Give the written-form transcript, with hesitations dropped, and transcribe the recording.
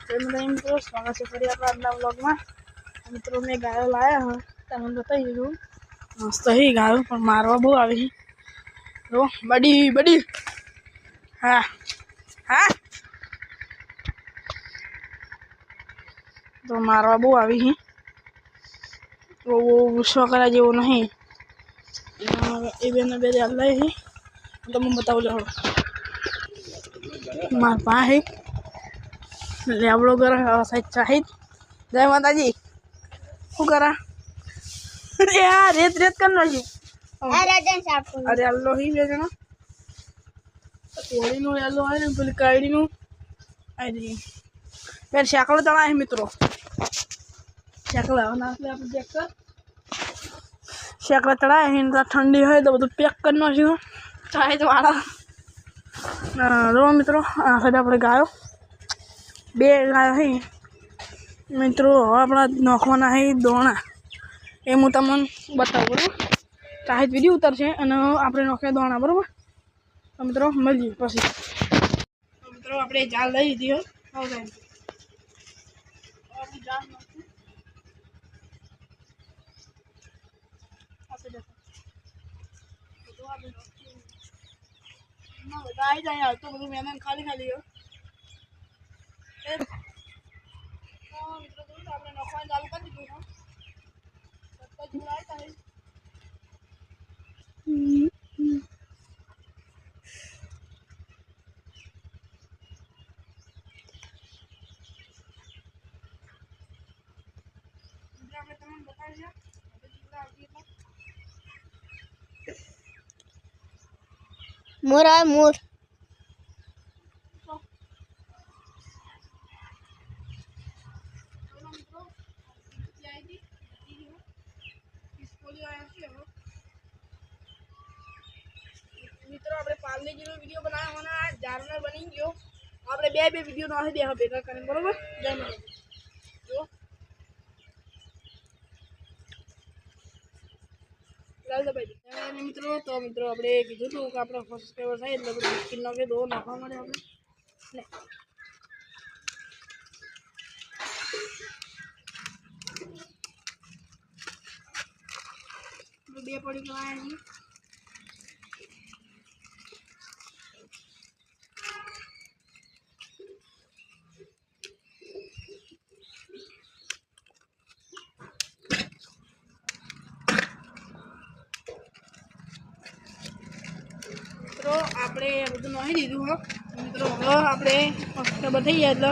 મિત્રો स्वागत है फरी अपना ब्लॉग में। मित्रों में गायो लाया है तमने बताइए मस्त ही गायो पर मारवा बहु आई तो बड़ी बड़ी हाँ हाँ तो मारवा बहु आई ही तो वो गुस्सा करा जो नहीं ए बेन बेरे अल्लाह ही तो मैं बताओ लो मार पा है ले आप लोग साइड चाहिए जय माता जी શું કરા યાર રેત રેત કરનો છે અરે આલ્લો હી બે જણા કોળી નો આલ્લો આય ને પેલી કાયડી નું આઈ પેર શાકલો તળા હે મિત્રો શાકલા ના આપણે ચેક કર શાકલા તળા હે ને ઠંડી હોય તો બધું પેક કરનો છે ચાહે તો વાળા રો મિત્રો આ સાઈડ આપણે ગાયો બે ગાયો હે મિત્રો अपना नोखवाना है दोणा ए हूँ तमने बताऊँ बराबर चाहे विडियो उतर से अपने नोखे दोणा बराबर तो मित्रों मळीए पछी तो मित्रों आपणे जाल लई लीधी हो आपणी जाल आई जाए तो બધું મેદાન ખાલી ખાલી हो આપણે નોખવાનું ચાલુ કરી દીધું છે બધા જોડાય થાય આપણે તમને બતાવી છે જીવડા આવતી એટલે मोर आए मोर मित्रों अपने पालने की वीडियो बनाया होना जानवर बनी गयो आपने बे वीडियो ना दे भेगा करें बराबर जय माता जो लाल भाई मित्रों तो मित्रों अपने कीधु तो कि आपने सब्सक्राइबर થાય એટલે બધું સ્કિન નો કે દો નાખવા મળે આપણે લે બે પડી ગયા છે આપણે બધું નાખી દીધું હો મિત્રો હવે આપણે ખબર થઈ જાય એટલે